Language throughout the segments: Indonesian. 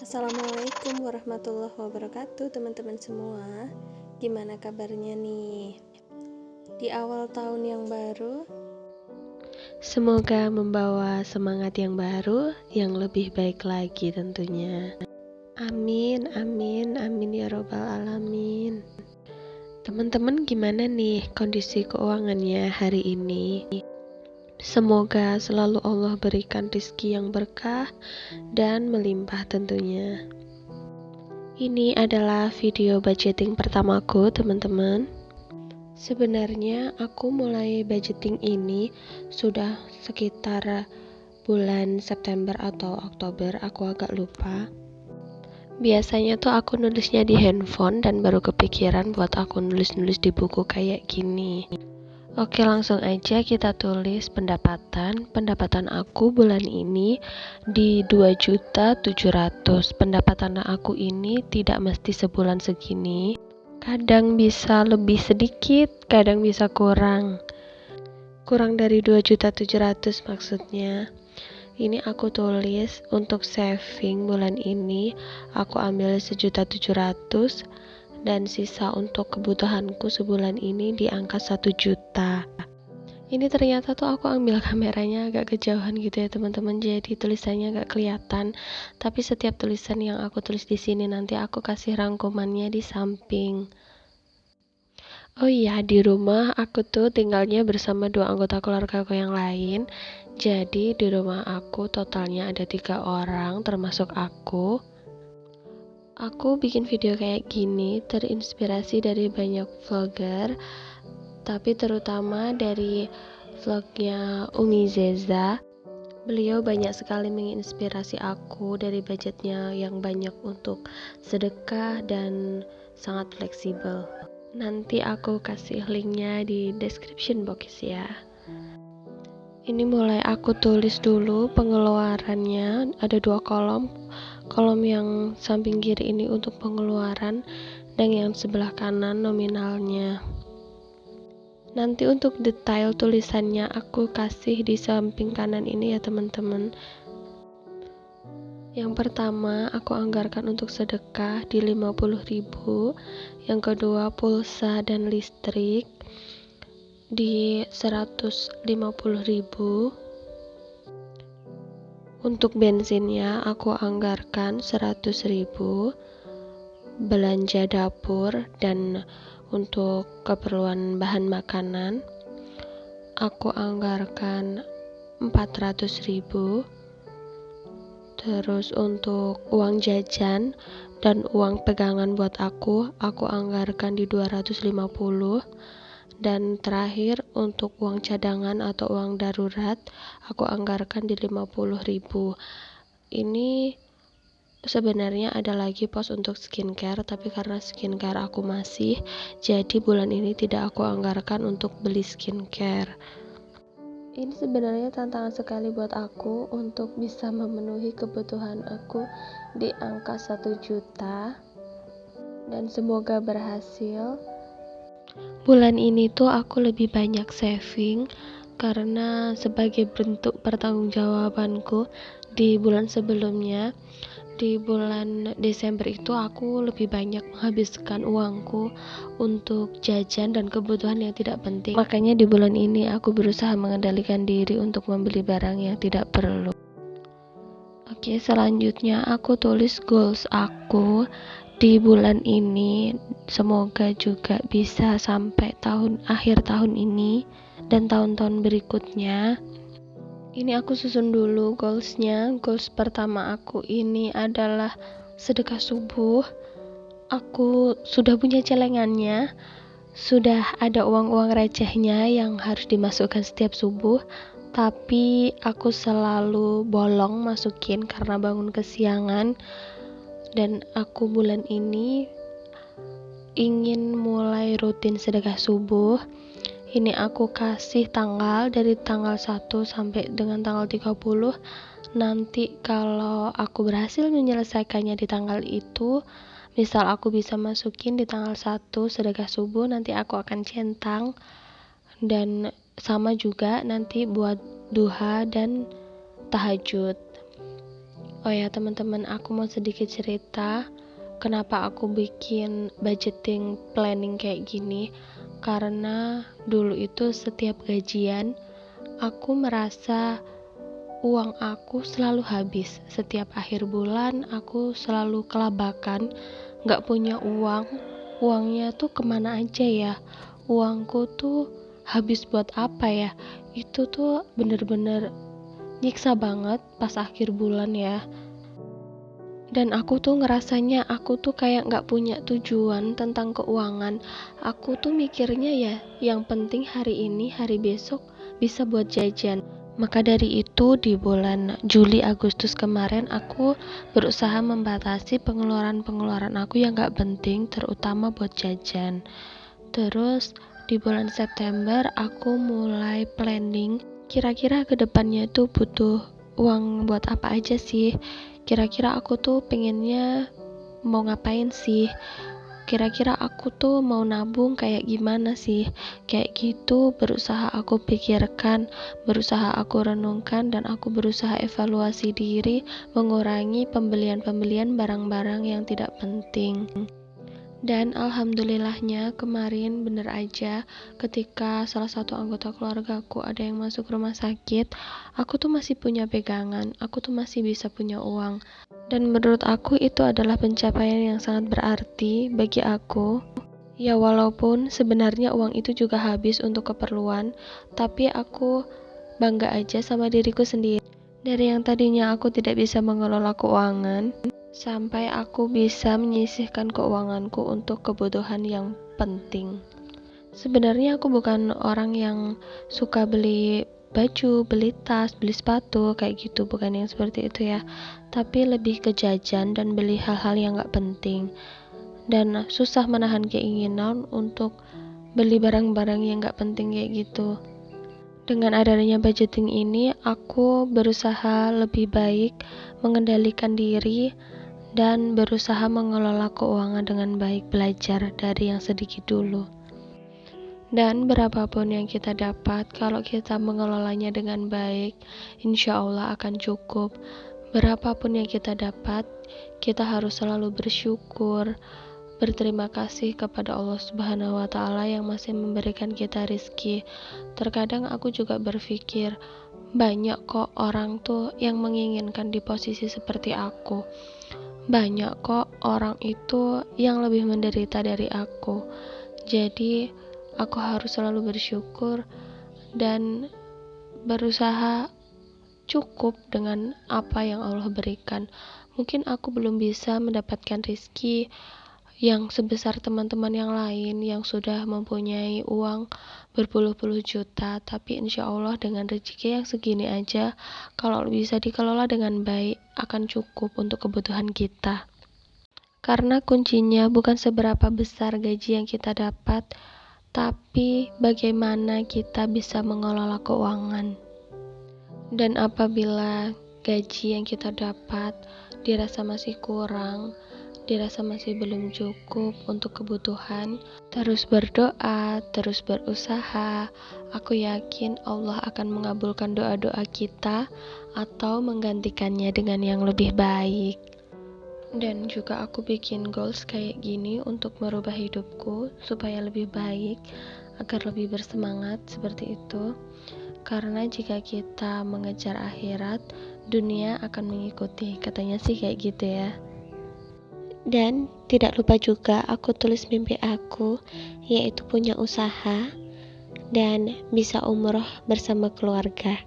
Assalamualaikum warahmatullahi wabarakatuh teman-teman semua. Gimana kabarnya nih? Di awal tahun yang baru, semoga membawa semangat yang baru, yang lebih baik lagi tentunya. Amin, amin, amin ya robbal alamin. Teman-teman gimana nih kondisi keuangannya hari ini? Semoga selalu Allah berikan rezeki yang berkah dan melimpah tentunya. Ini adalah video budgeting pertamaku, teman-teman. Sebenarnya aku mulai budgeting ini sudah sekitar bulan September atau Oktober, aku agak lupa. Biasanya tuh aku nulisnya di handphone dan baru kepikiran buat aku nulis-nulis di buku kayak gini. Oke, langsung aja kita tulis pendapatan aku bulan ini di 2.700.000. Pendapatan aku ini tidak mesti sebulan segini, kadang bisa lebih sedikit, kadang bisa kurang dari 2.700.000 maksudnya. Ini aku tulis untuk saving bulan ini aku ambil 1.700.000 dan sisa untuk kebutuhanku sebulan ini di angka 1 juta. Ini ternyata tuh aku ambil kameranya agak kejauhan gitu ya teman-teman, jadi tulisannya agak kelihatan. Tapi setiap tulisan yang aku tulis di sini nanti aku kasih rangkumannya di samping. Oh iya, di rumah aku tuh tinggalnya bersama 2 anggota keluarga aku yang lain. Jadi di rumah aku totalnya ada 3 orang termasuk aku. Aku bikin video kayak gini terinspirasi dari banyak vlogger, tapi terutama dari vlognya Umi Zeza. Beliau banyak sekali menginspirasi aku dari budgetnya yang banyak untuk sedekah dan sangat fleksibel. Nanti aku kasih linknya di description box ya. Ini mulai aku tulis dulu pengeluarannya, ada 2 kolom. Kolom yang samping kiri ini untuk pengeluaran dan yang sebelah kanan nominalnya. Nanti untuk detail tulisannya aku kasih di samping kanan ini ya teman-teman. Yang pertama aku anggarkan untuk sedekah di 50.000. Yang kedua pulsa dan listrik di 150.000. Untuk bensinnya aku anggarkan 100.000. Belanja dapur dan untuk keperluan bahan makanan aku anggarkan 400.000. Terus untuk uang jajan dan uang pegangan buat aku anggarkan di 250. Dan terakhir untuk uang cadangan atau uang darurat aku anggarkan di 50.000. Ini sebenarnya ada lagi pos untuk skincare, tapi karena skincare aku masih, jadi bulan ini tidak aku anggarkan untuk beli skincare. Ini sebenarnya tantangan sekali buat aku untuk bisa memenuhi kebutuhan aku di angka 1 juta, dan semoga berhasil. Bulan ini tuh aku lebih banyak saving karena sebagai bentuk pertanggungjawabanku di bulan sebelumnya. Di bulan Desember itu aku lebih banyak menghabiskan uangku untuk jajan dan kebutuhan yang tidak penting. Makanya di bulan ini aku berusaha mengendalikan diri untuk membeli barang yang tidak perlu. Oke, selanjutnya aku tulis goals aku di bulan ini. Semoga juga bisa sampai akhir tahun ini dan tahun-tahun berikutnya. Ini aku susun dulu goalsnya. Goals pertama aku ini adalah sedekah subuh. Aku sudah punya celengannya, sudah ada uang-uang recehnya yang harus dimasukkan setiap subuh, tapi aku selalu bolong masukin karena bangun kesiangan. Dan aku bulan ini ingin mulai rutin sedekah subuh. Ini aku kasih tanggal dari tanggal 1 sampai dengan tanggal 30. Nanti kalau aku berhasil menyelesaikannya di tanggal itu, misal aku bisa masukin di tanggal 1 sedekah subuh, nanti aku akan centang. Dan sama juga nanti buat duha dan tahajud. Oh ya teman-teman, aku mau sedikit cerita kenapa aku bikin budgeting planning kayak gini. Karena dulu itu setiap gajian aku merasa uang aku selalu habis. Setiap akhir bulan aku selalu kelabakan, gak punya uang. Uangnya tuh kemana aja ya? Uangku tuh habis buat apa ya? Itu tuh bener-bener nyiksa banget pas akhir bulan ya. Dan aku tuh ngerasanya aku tuh kayak gak punya tujuan tentang keuangan. Aku tuh mikirnya ya, yang penting hari ini, hari besok bisa buat jajan. Maka dari itu di bulan Juli Agustus kemarin aku berusaha membatasi pengeluaran-pengeluaran aku yang gak penting, terutama buat jajan. Terus di bulan September aku mulai planning kira-kira kedepannya tuh butuh uang buat apa aja sih. Kira-kira aku tuh pengennya mau ngapain sih, kira-kira aku tuh mau nabung kayak gimana sih, kayak gitu berusaha aku pikirkan, berusaha aku renungkan, dan aku berusaha evaluasi diri, mengurangi pembelian-pembelian barang-barang yang tidak penting. Dan alhamdulillahnya kemarin bener aja ketika salah satu anggota keluargaku ada yang masuk rumah sakit, aku tuh masih punya pegangan, aku tuh masih bisa punya uang. Dan menurut aku itu adalah pencapaian yang sangat berarti bagi aku. Ya walaupun sebenarnya uang itu juga habis untuk keperluan, tapi aku bangga aja sama diriku sendiri. Dari yang tadinya aku tidak bisa mengelola keuangan, sampai aku bisa menyisihkan keuanganku untuk kebutuhan yang penting. Sebenarnya aku bukan orang yang suka beli baju, beli tas, beli sepatu kayak gitu, bukan yang seperti itu ya. Tapi lebih ke jajan dan beli hal-hal yang gak penting. Dan susah menahan keinginan untuk beli barang-barang yang gak penting kayak gitu. Dengan adanya budgeting ini, aku berusaha lebih baik mengendalikan diri dan berusaha mengelola keuangan dengan baik, belajar dari yang sedikit dulu. Dan berapapun yang kita dapat, kalau kita mengelolanya dengan baik, insya Allah akan cukup. Berapapun yang kita dapat, kita harus selalu bersyukur, berterima kasih kepada Allah Subhanahu wa Ta'ala yang masih memberikan kita rizki. Terkadang aku juga berpikir, banyak kok orang tuh yang menginginkan di posisi seperti aku. Banyak kok orang itu yang lebih menderita dari aku. Jadi aku harus selalu bersyukur dan berusaha cukup dengan apa yang Allah berikan. Mungkin aku belum bisa mendapatkan rezeki yang sebesar teman-teman yang lain yang sudah mempunyai uang berpuluh-puluh juta, tapi insya Allah dengan rezeki yang segini aja, kalau bisa dikelola dengan baik, akan cukup untuk kebutuhan kita. Karena kuncinya bukan seberapa besar gaji yang kita dapat, tapi bagaimana kita bisa mengelola keuangan. Dan apabila gaji yang kita dapat dirasa masih kurang, dirasa masih belum cukup untuk kebutuhan, terus berdoa, terus berusaha. Aku yakin Allah akan mengabulkan doa-doa kita atau menggantikannya dengan yang lebih baik. Dan juga aku bikin goals kayak gini untuk merubah hidupku supaya lebih baik, agar lebih bersemangat seperti itu. Karena jika kita mengejar akhirat, dunia akan mengikuti, katanya sih kayak gitu ya. Dan tidak lupa juga aku tulis mimpi aku, yaitu punya usaha dan bisa umroh bersama keluarga.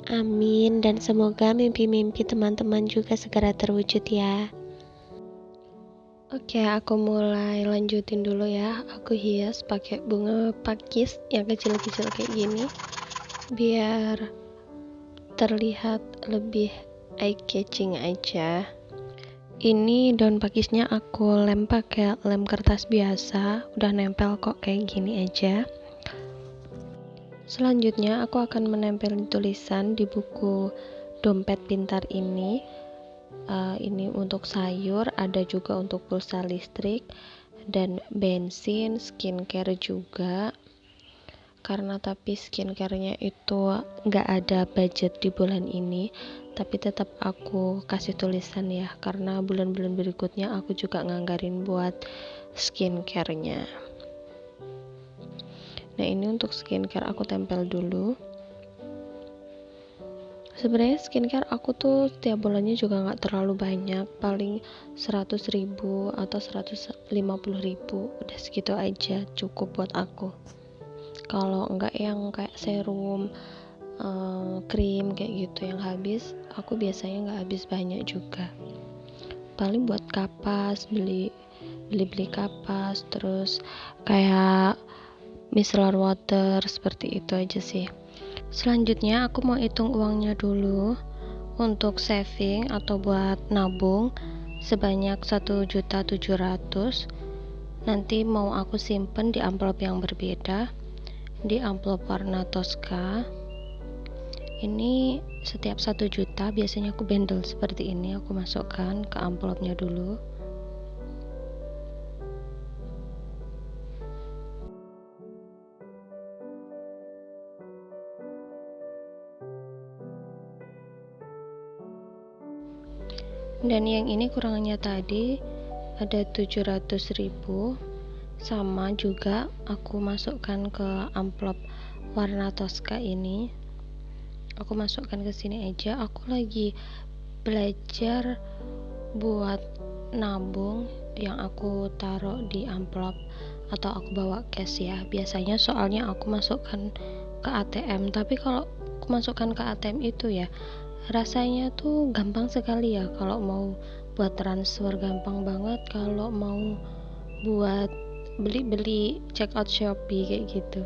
Amin, dan semoga mimpi-mimpi teman-teman juga segera terwujud ya. Oke, aku mulai lanjutin dulu ya. Aku hias pakai bunga pakis yang kecil-kecil kayak gini, biar terlihat lebih eye-catching aja. Ini daun pakisnya aku lem pakai lem kertas biasa, udah nempel kok kayak gini aja. Selanjutnya aku akan menempel tulisan di buku dompet pintar ini. Ini untuk sayur, ada juga untuk pulsa listrik dan bensin, skincare juga. karena tapi skincare-nya itu nggak ada budget di bulan ini, tapi tetap aku kasih tulisan ya, karena bulan-bulan berikutnya aku juga nganggarin buat skincare-nya. Nah, ini untuk skincare aku tempel dulu. Sebenarnya skincare aku tuh setiap bulannya juga nggak terlalu banyak, paling 100.000 atau 150.000, udah segitu aja cukup buat aku. Kalau enggak yang kayak serum, krim kayak gitu yang habis, aku biasanya nggak habis banyak juga. Paling buat kapas, beli kapas, terus kayak micellar water, seperti itu aja sih. Selanjutnya aku mau hitung uangnya dulu untuk saving atau buat nabung sebanyak 1.700.000. Nanti mau aku simpen di amplop yang berbeda, di amplop warna Tosca. Ini setiap 1 juta biasanya aku bendel seperti ini, aku masukkan ke amplopnya dulu. Dan yang ini kurangannya tadi ada 700.000, sama juga aku masukkan ke amplop warna Tosca ini. Aku masukkan ke sini aja. Aku lagi belajar buat nabung yang aku taruh di amplop atau aku bawa cash ya. Biasanya soalnya aku masukkan ke ATM, tapi kalau aku masukkan ke ATM itu ya rasanya tuh gampang sekali ya, kalau mau buat transfer gampang banget, kalau mau buat beli check out Shopee kayak gitu.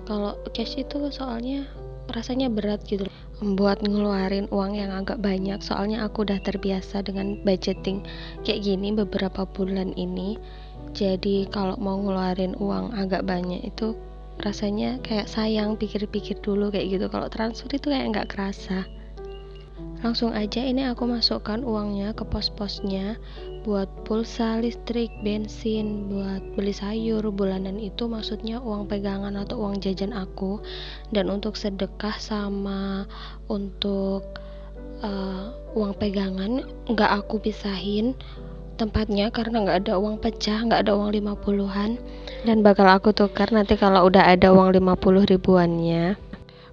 Kalau cash itu soalnya rasanya berat gitu buat ngeluarin uang yang agak banyak, soalnya aku udah terbiasa dengan budgeting kayak gini beberapa bulan ini. Jadi kalau mau ngeluarin uang agak banyak itu rasanya kayak sayang, pikir-pikir dulu kayak gitu. Kalau transfer itu kayak nggak kerasa. Langsung aja ini aku masukkan uangnya ke pos-posnya buat pulsa listrik, bensin, buat beli sayur bulanan, itu maksudnya uang pegangan atau uang jajan aku. Dan untuk sedekah sama untuk uang pegangan nggak aku pisahin tempatnya, karena nggak ada uang pecah, nggak ada uang 50-an, dan bakal aku tukar nanti kalau udah ada uang 50 ribuannya.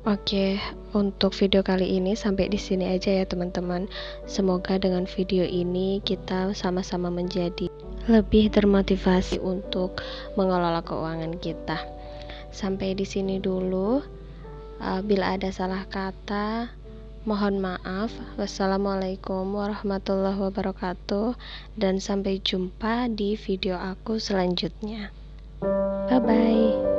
Oke, untuk video kali ini sampai di sini aja ya teman-teman. Semoga dengan video ini kita sama-sama menjadi lebih termotivasi untuk mengelola keuangan kita. Sampai di sini dulu. Bila ada salah kata, mohon maaf. Wassalamualaikum warahmatullahi wabarakatuh, dan sampai jumpa di video aku selanjutnya. Bye bye.